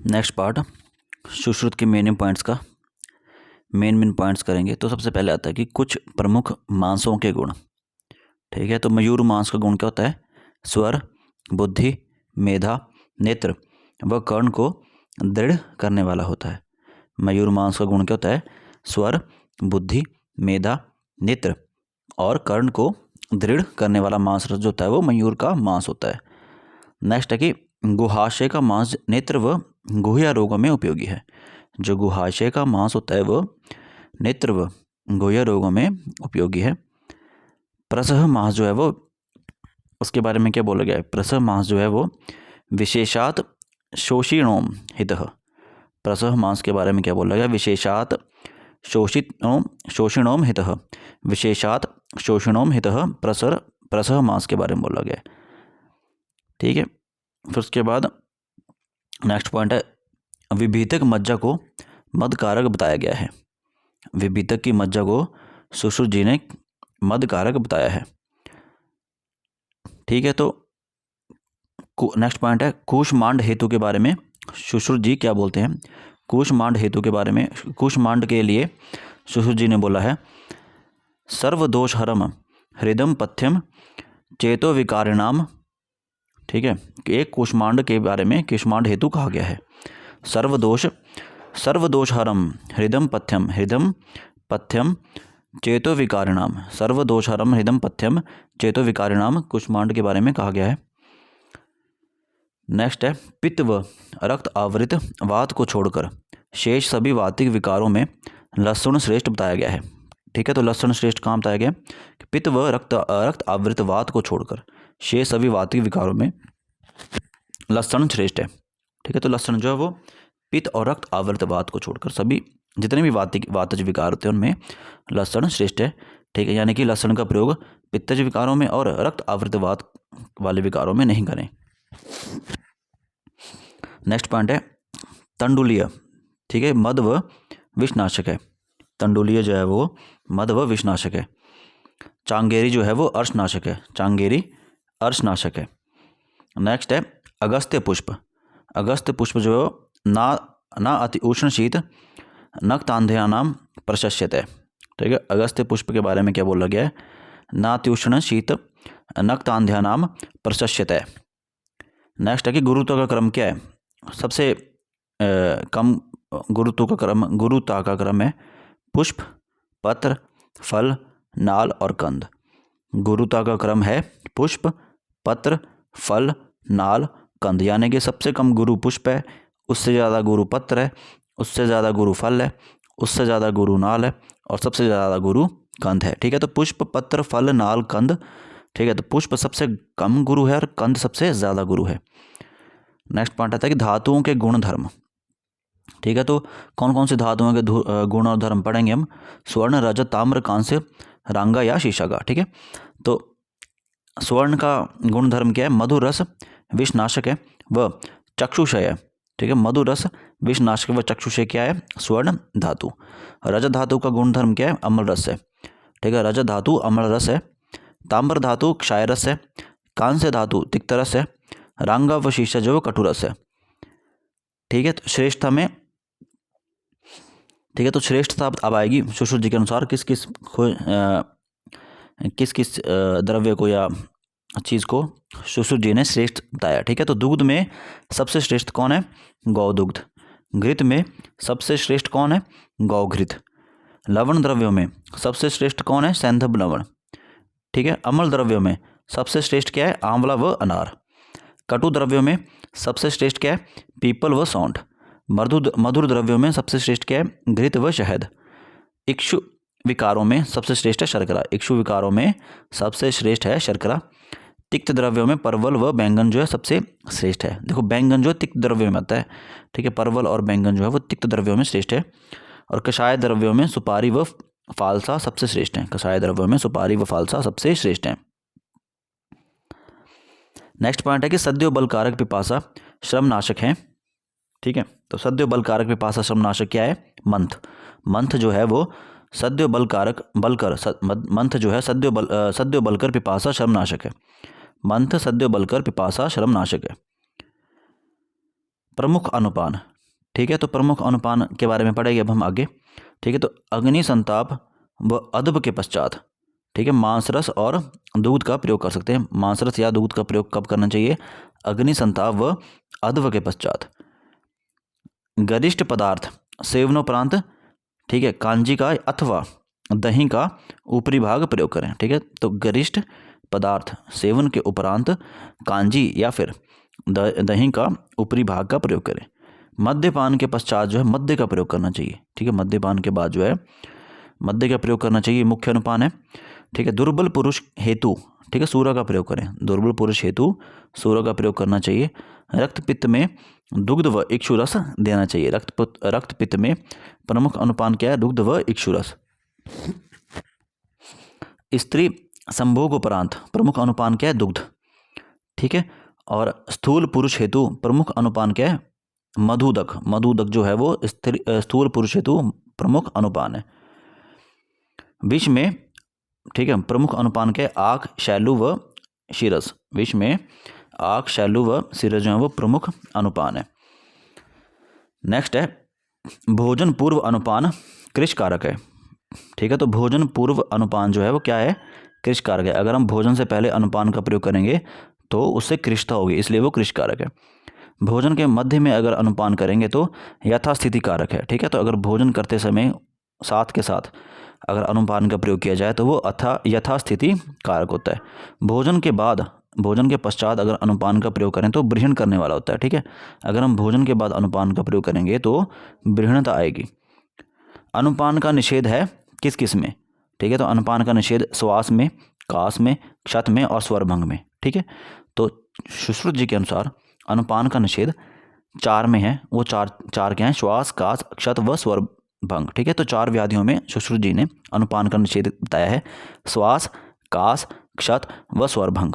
Next part Sushruta के main points का main points करेंगे। तो सबसे पहले आता है कि कुछ प्रमुख मांसों के गुण। ठीक है, तो मयूर मांस का गुण क्या होता है? स्वर, बुद्धि, मेधा, नेत्र व कर्ण को दृढ़ करने वाला होता है। मयूर मांस का गुण क्या होता है? स्वर, बुद्धि, मेधा, नेत्र और कर्ण को दृढ़ करने वाला मांस जो होता है वो मयूर का मांस होता है। नेक्स्ट है कि गुहाशय का मांस नेत्र व गुहिया रोगों में उपयोगी है। जो गुहाशय का मांस होता है वो नेत्र व गुहिया रोगों में उपयोगी है। प्रसह मांस जो है वो, उसके बारे में क्या बोला गया है? प्रसह मांस जो है वो विशेषात शोषिणोम हितः। प्रसह मांस के बारे में क्या बोला गया? विशेषात शोषिणोम हितः। विशेषात शोषिणोम हितः प्रसह मांस के बारे में बोला गया है। ठीक है, फिर उसके बाद नेक्स्ट पॉइंट है विभीतक मज्जा को मदकारक बताया गया है। विभीतक की मज्जा को सुश्रुत जी ने मदकारक बताया है। ठीक है, तो नेक्स्ट पॉइंट है कूष्मांड हेतु के बारे में सुश्रुत जी क्या बोलते हैं? कूष्मांड हेतु के बारे में, कूष्मांड के लिए सुश्रुत जी ने बोला है सर्वदोषहरम हृदम पथ्यम चेतो विकारिणाम। ठीक है, एक कूष्मांड के बारे में कूष्मांड हेतु कहा गया है सर्वदोषहरम हृदम पथ्यम चेतो विकारिणाम। सर्वदोषहरम हृदम पथ्यम चेतो विकारिणाम कूष्मांड के बारे में कहा गया है। नेक्स्ट है पित्त व रक्त आवृत वात को छोड़कर शेष सभी वातिक विकारों में लक्षण श्रेष्ठ बताया गया है। ठीक है, तो लक्षण श्रेष्ठ कहाँ बताया गया? पित्त व रक्त आवृत वात को छोड़कर शेष सभी वातिक विकारों में लक्षण श्रेष्ठ है। ठीक है, तो लक्षण जो है वो पित्त और रक्त आवृत वात को छोड़कर सभी जितने भी वातज विकार होते हैं उनमें लक्षण श्रेष्ठ है। ठीक है, यानी कि लक्षण का प्रयोग पित्तज विकारों में और रक्त आवृत वात वाले विकारों में नहीं करें। नेक्स्ट पॉइंट है तंडुलीय। ठीक है, मद व विषनाशक है। तंडुलीय जो है वो मद व विषनाशक है। चांगेरी जो है वो अर्शनाशक है। चांगेरी अर्शनाशक है। नेक्स्ट है अगस्त्य पुष्प। अगस्त्य पुष्प जो ना अति उष्ण शीत नक्तांध्यानाम प्रशस्यते। ठीक है, अगस्त्य पुष्प के बारे में क्या बोला गया है? ना अति उष्ण शीत नक्तांध्यानाम प्रशस्यते। नेक्स्ट है कि गुरुत्व का क्रम क्या है? सबसे कम गुरुता का क्रम है पुष्प, पत्र, फल, नाल और कंद। गुरुता का क्रम है पुष्प, पत्र, फल, नाल, कंद। यानी कि सबसे कम गुरु पुष्प है, उससे ज़्यादा गुरु पत्र है, उससे ज़्यादा गुरु फल है, उससे ज़्यादा गुरु नाल है और सबसे ज़्यादा गुरु कंद है। ठीक है, तो पुष्प, पत्र, फल, नाल, कंद। ठीक है, तो पुष्प सबसे कम गुरु है और कंद सबसे ज़्यादा गुरु है। नेक्स्ट पॉइंट आता है कि धातुओं के गुण धर्म। ठीक है, तो कौन कौन से धातुओं के गुण और धर्म पढ़ेंगे हम? स्वर्ण, रजत, ताम्र, कांस्य, रांगा या शीशा का। ठीक है, तो स्वर्ण का गुण धर्म क्या है? मधुर रस विषनाशक है व चक्षुषय है। ठीक है, मधुर रस विषनाशक व चक्षुषय क्या है? स्वर्ण धातु। रजत धातु का गुण धर्म क्या है? अम्ल रस है। ठीक है, रजत धातु अम्ल रस है। ताम्र धातु क्षाय रस है। कांस्य धातु तिक्त रस है। रांगा व शीशा जो कटु रस है। ठीक है, तो श्रेष्ठता में, ठीक है, तो श्रेष्ठता अब आएगी सुश्रुत जी के अनुसार किस किस द्रव्य को या चीज़ को सुश्रुत जी ने श्रेष्ठ बताया। ठीक है, तो दुग्ध में सबसे श्रेष्ठ कौन है? गौ दुग्ध। घृत में सबसे श्रेष्ठ कौन है? गौ घृत। लवण द्रव्यों में सबसे श्रेष्ठ कौन है? सैंधव लवण। ठीक है, अम्ल द्रव्यों में सबसे श्रेष्ठ क्या है? आंवला व अनार। कटु द्रव्यों में सबसे श्रेष्ठ क्या है? पीपल व सौंठ। मधुर द्रव्यों में सबसे श्रेष्ठ क्या है? घृत व शहद। इक्षु विकारों में सबसे श्रेष्ठ है शर्करा। इक्षु विकारों में सबसे श्रेष्ठ है शर्करा। तिक्त द्रव्यों में परवल व बैंगन जो है सबसे श्रेष्ठ है। देखो, बैंगन जो है तिक्त द्रव्यों में आता है। ठीक है, परवल और बैंगन जो है वो तिक्त द्रव्यों में श्रेष्ठ है। और कषाय द्रव्यों में सुपारी व फालसा सबसे श्रेष्ठ है। कषाय द्रव्यों में सुपारी व फालसा सबसे श्रेष्ठ है। नेक्स्ट पॉइंट है कि सद्यो बलकारक पिपासा श्रमनाशक है। ठीक है, तो सद्यो बलकारक पिपासा श्रमनाशक क्या है? मंथ। मंथ जो है वो सद्यो बलकारक मंथ जो है सद्यो बलकर पिपासा श्रमनाशक है। मंथ सद्यो बलकर पिपासा श्रमनाशक है। प्रमुख अनुपान। ठीक है। तो प्रमुख अनुपान के बारे में पढ़ेंगे अब हम आगे, ठीक है। तो अग्नि संताप व अदब के पश्चात, ठीक है, मांसरस और दूध का प्रयोग कर सकते हैं। मांसरस या दूध का प्रयोग कब करना चाहिए? अग्नि संताप व अदब के पश्चात। गरिष्ठ पदार्थ सेवनोपरांत, ठीक है, कांजी का अथवा दही का ऊपरी भाग प्रयोग करें, ठीक है। तो गरिष्ठ पदार्थ सेवन के उपरांत कांजी या फिर दही का ऊपरी भाग का प्रयोग करें। मद्यपान के पश्चात जो है मद्य का प्रयोग करना चाहिए, ठीक है। मद्यपान के बाद जो है मद्य का प्रयोग करना चाहिए, मुख्य अनुपान है, ठीक है। दुर्बल पुरुष हेतु, ठीक है, सूरा का प्रयोग करें। दुर्बल पुरुष हेतु सूरा का प्रयोग करना चाहिए। रक्त पित्त में दुग्ध व इक्षुरस देना चाहिए। रक्त पित्त में प्रमुख अनुपान क्या है? दुग्ध व इक्षुरस। स्त्री संभोग उपरांत प्रमुख अनुपान क्या है? दुग्ध, ठीक है। और स्थूल पुरुष हेतु प्रमुख अनुपान क्या है? मधुदक। मधुदक जो है वो स्थूल पुरुष हेतु प्रमुख अनुपान है। विष में, ठीक है, प्रमुख अनुपान क्या है? आँख, शैलू व शिरस। विष में आँख, शैलू व शिरस जो है वो प्रमुख अनुपान है। नेक्स्ट है भोजन पूर्व अनुपान कृश कारक है, ठीक है। तो भोजन पूर्व अनुपान जो है वो क्या है? कृश कारक है। अगर हम भोजन से पहले अनुपान का प्रयोग करेंगे तो उससे कृशता होगी, इसलिए वो कृश कारक है। भोजन के मध्य में अगर अनुपान करेंगे तो यथास्थिति कारक है, ठीक है। तो अगर भोजन करते समय साथ के साथ अगर अनुपान का प्रयोग किया जाए तो वो यथास्थिति कारक होता है। भोजन के पश्चात अगर अनुपान का प्रयोग करें तो बृहण करने वाला होता है, ठीक है। अगर हम भोजन के बाद अनुपान का प्रयोग करेंगे तो बृहणता आएगी। अनुपान का निषेध है किस किस में? ठीक है। तो अनुपान का निषेध श्वास में, कास में, क्षत में और स्वरभंग में, ठीक है। तो सुश्रुत जी के अनुसार अनुपान का निषेध 4 में है। वो चार क्या है? श्वास, कास, क्षत व स्वरभंग, ठीक है। तो 4 व्याधियों में सुश्रुत जी ने अनुपान का निषेध बताया है: श्वास, कास, क्षत व स्वरभंग।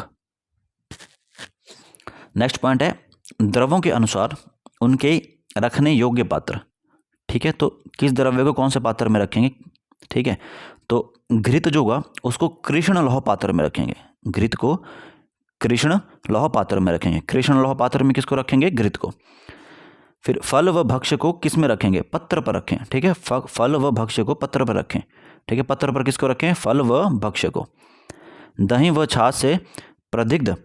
नेक्स्ट पॉइंट है द्रवों के अनुसार उनके रखने योग्य पात्र, ठीक है। तो किस द्रव्य को कौन से पात्र में रखेंगे, ठीक है। तो घृत जो होगा उसको कृष्ण लौह पात्र में रखेंगे। घृत को कृष्ण लौह पात्र में रखेंगे। कृष्ण लौह पात्र में किसको रखेंगे? घृत को। फिर फल व भक्ष्य को किस में रखेंगे? पत्र पर रखें, ठीक है। फल व भक्ष्य को पत्र पर रखें, ठीक है। पत्र पर किसको रखें? फल व भक्ष्य को। दही व छाछ से प्रदिग्ध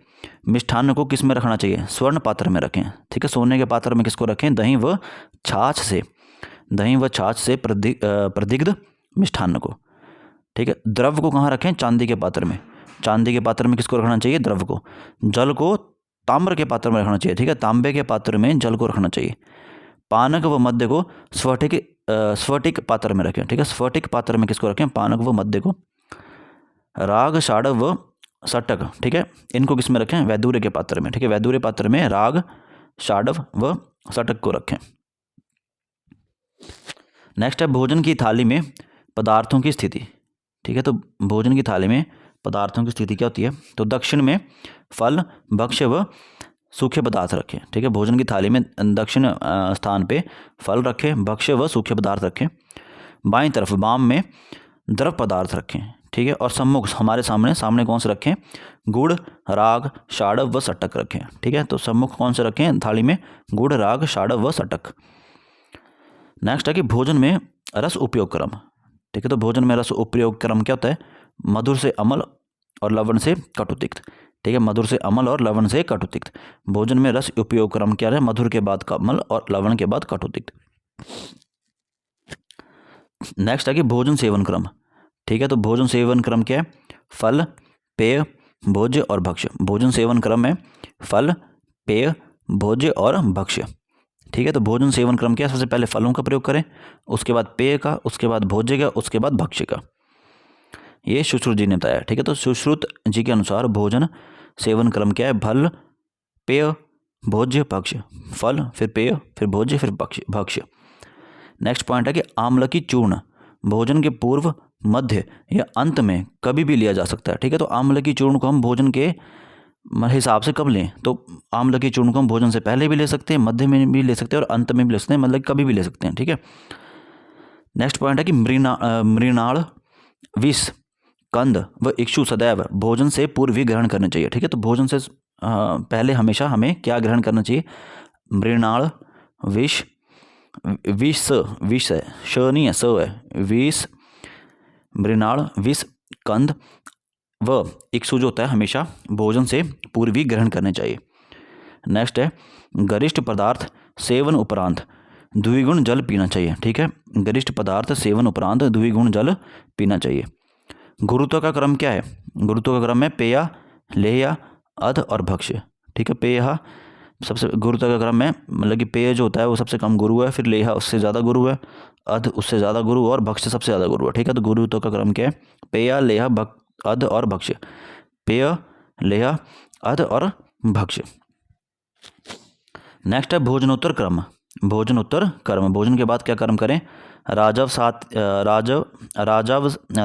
मिष्ठान्न को किस में रखना चाहिए? स्वर्ण पात्र में रखें, ठीक है। सोने के पात्र में किसको रखें? दही व छाछ से प्रदिग्ध मिष्ठान्न को, ठीक है। द्रव को कहाँ रखें? चांदी के पात्र में। चांदी के पात्र में किसको रखना चाहिए? द्रव को। जल को ताम्र के पात्र में रखना चाहिए, ठीक है। तांबे के पात्र में जल को रखना चाहिए। पानक व मद्य को स्फटिक पात्र में रखें, ठीक है। स्फटिक पात्र में किसको रखें? पानक व मद्य को। राग, षाडव व षटक, ठीक है, इनको किस में रखें? वैदूर्य के पात्र में, ठीक है। वैदूर्य पात्र में राग, षाडव व षटक को रखें। नेक्स्ट है भोजन की थाली में पदार्थों की स्थिति, ठीक है। तो भोजन की थाली में पदार्थों की स्थिति क्या होती है? तो दक्षिण में फल, भक्ष्य व सूखे पदार्थ रखें, ठीक है। भोजन की थाली में दक्षिण स्थान पे फल रखें, भक्ष्य व सूखे पदार्थ रखें। बाईं तरफ वाम में द्रव पदार्थ रखें, ठीक है। और सम्मुख हमारे सामने कौन से रखें? गुड़, राग, षाडव व षटक रखें, ठीक है। तो सम्मुख कौन से रखें थाली में? गुड़, राग, षाडव व षटक। नेक्स्ट है कि भोजन में रस उपयोग क्रम, ठीक है। तो भोजन में रस उपयोग क्रम क्या होता है? मधुर से अम्ल और लवण से कटुतिक्त, ठीक है। मधुर से अम्ल और लवण से कटुतिक्त। भोजन में रस उपयोग क्रम क्या है? मधुर के बाद अम्ल और लवण के बाद कटुतिक्त। नेक्स्ट है कि भोजन सेवन क्रम, ठीक है। तो भोजन सेवन क्रम क्या है? फल, पेय, भोज्य और भक्ष्य। भोजन सेवन क्रम में फल, पेय, भोज्य और भक्ष्य, ठीक है। तो भोजन सेवन क्रम क्या है? सबसे पहले फलों का प्रयोग करें, उसके बाद पेय का, उसके बाद भोज्य का, उसके बाद भक्ष्य का। ये सुश्रुत जी ने बताया, ठीक है। तो सुश्रुत जी के अनुसार भोजन सेवन क्रम क्या है? फल, पेय, भोज्य, भक्ष्य। फल, फिर पेय, फिर भोज्य, फिर भक्ष्य। नेक्स्ट पॉइंट है कि आम्ल की चूर्ण भोजन के पूर्व, मध्य या अंत में कभी भी लिया जा सकता है, ठीक है। तो आम्ल की चूर्ण को हम भोजन के हिसाब से कब लें? तो आम्ल की चूर्ण को हम भोजन से पहले भी ले सकते हैं, मध्य में भी ले सकते हैं और अंत में भी ले सकते हैं, मतलब कभी भी ले सकते हैं, ठीक है। नेक्स्ट पॉइंट है कि मृणाल, विष, कंद व इक्षु सदैव भोजन से पूर्व ही ग्रहण करने चाहिए, ठीक है। तो भोजन से पहले हमेशा हमें क्या ग्रहण करना चाहिए? मृणाल, विष, विष, विष है, श नहीं है, स है, विष, मृणाल, विष, कंद व इक्षु जो होता है हमेशा भोजन से पूर्व ही ग्रहण करने चाहिए। नेक्स्ट है गरिष्ठ पदार्थ सेवन उपरांत द्विगुण जल पीना चाहिए। ठीक है, गरिष्ठ पदार्थ सेवन उपरांत द्विगुण जल पीना चाहिए। गुरुत्व का क्रम क्या है? गुरुत्व का क्रम है पेय, लेह्य, अध और भक्ष्य। ठीक है, पेय सबसे गुरुत्व का क्रम है, मतलब कि पेय जो होता है वो सबसे कम गुरु है, फिर लेह्य उससे ज़्यादा गुरु है, अध उससे ज़्यादा गुरु और भक्ष्य सबसे ज़्यादा गुरु है। ठीक है, तो गुरुत्व का क्रम क्या है? पेय, लेह्य, अध और भक्ष्य। पेय, लेह्य, अध और भक्ष्य। नेक्स्ट है भोजनोत्तर क्रम। भोजनोत्तर क्रम, भोजन के बाद क्या कर्म करें? राजव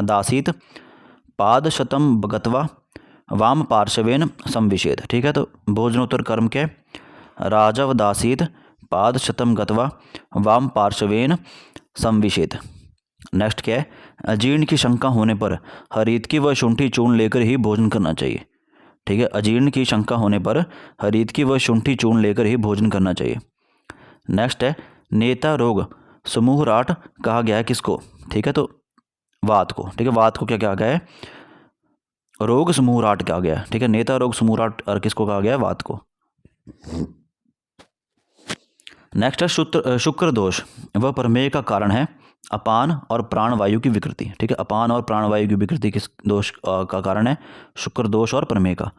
दासीत पाद शतम गत्वा वाम पार्श्वेन संविशेद। ठीक है, तो भोजनोत्तर कर्म क्या है? राजव दासीत पाद शतम गत्वा वाम पार्श्वेन संविशेद। नेक्स्ट क्या है? अजीर्ण की शंका होने पर हरितकी व शुंठी चूर्ण लेकर ही भोजन करना चाहिए। ठीक है, अजीर्ण की शंका होने पर हरितकी व शुंठी चूर्ण लेकर ही भोजन करना चाहिए। नेक्स्ट है नेता रोग समूह राट कहा गया है किसको? ठीक है, तो वात को। ठीक है, वात को क्या कहा गया है? रोग समूह राट कहा गया है। ठीक है, नेता रोग समूह राट और किसको कहा गया है? वात को। नेक्स्ट है शुक्र दोष वह प्रमेय का कारण है अपान और प्राणवायु की विकृति। ठीक है, अपान और प्राणवायु की विकृति किस दोष का कारण है? शुक्र दोष और प्रमेय का।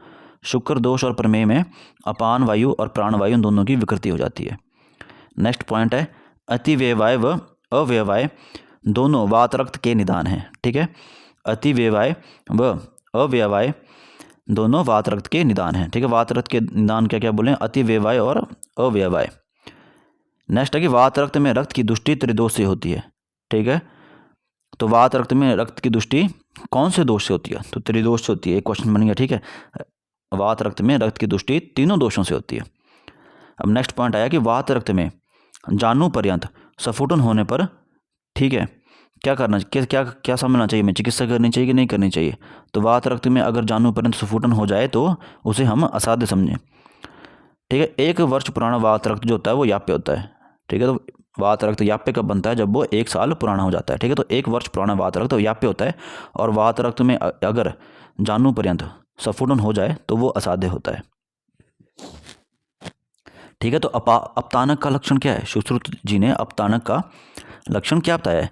शुक्र दोष और प्रमेय में अपान वायु और प्राणवायु दोनों की विकृति हो जाती है। नेक्स्ट पॉइंट है अतिव्यवाय व अव्यवाय दोनों वात रक्त के निदान हैं। ठीक है, अतिव्यवाय व अव्यवाय दोनों वात रक्त के निदान हैं। ठीक है, वात रक्त के निदान क्या क्या बोले? अतिव्यवाय और अव्यवाय। नेक्स्ट है कि वात रक्त में रक्त की दुष्टि त्रिदोष से होती है। ठीक है, तो वात रक्त में रक्त की दुष्टि कौन से दोष से होती है? तो त्रिदोष से होती है। एक क्वेश्चन बन गया। ठीक है, वात रक्त में रक्त की दुष्टि तीनों दोषों से होती है। अब नेक्स्ट पॉइंट आया कि वात रक्त में जानु पर्यंत सफुटन होने पर, ठीक है, क्या करना, क्या क्या क्या समझना चाहिए? हमें चिकित्सा करनी चाहिए कि नहीं करनी चाहिए? तो वात रक्त में अगर जानु पर्यंत सफुटन हो जाए तो उसे हम असाध्य समझें। ठीक है, 1 वर्ष पुराना वात रक्त जो होता है वो याप्य होता है। ठीक है, तो वात रक्त याप्य कब बनता है? जब वो 1 साल पुराना हो जाता है। ठीक है, तो 1 वर्ष पुराना वात रक्त याप्य होता है और वात रक्त में अगर जानु पर्यंत सफुटन हो जाए तो वो असाध्य होता है। ठीक है, तो अपतानक का लक्षण क्या है? सुश्रुत जी ने अपतानक का लक्षण क्या बताया है?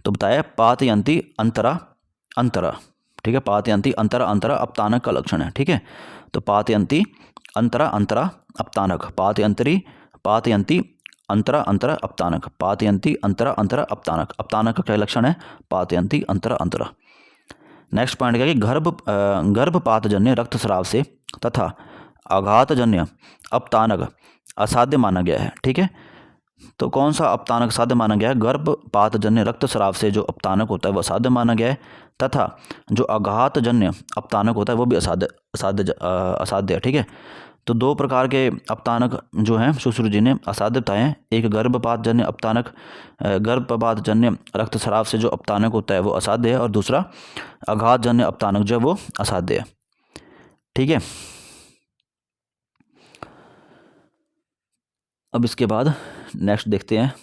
तो बताया पातयंती अंतरा अंतरा। ठीक है, पातयंती अंतरा अंतरा अपतानक का लक्षण है। ठीक है, तो पातयंती अंतरा अंतरा अपतानक, पातयंती अंतरा अंतरा अपतानक, पातयंती अंतरा अंतरा अपतानक। अपतानक का क्या लक्षण है? पातयंती अंतरा अंतरा। नेक्स्ट पॉइंट क्या है कि गर्भपातजन्य रक्तस्राव से तथा आघातजन्य अपतानक असाध्य माना गया है। ठीक है, तो कौन सा अपतानक साध्य माना गया है? गर्भपातजन्य रक्तस्राव से जो अपतानक होता है वह असाध्य माना गया है तथा जो आघातजन्य अपतानक होता है वो भी असाध्य है। ठीक है, तो 2 प्रकार के अपतानक जो हैं सुश्रुत जी ने असाध्य बताए हैं। एक गर्भपातजन्य अपतानक, गर्भपातजन्य रक्तस्राव से जो अपतानक होता है वो असाध्य है, और दूसरा आघातजन्य अपतानक जो है वो असाध्य है। ठीक है, अब इसके बाद नेक्स्ट देखते हैं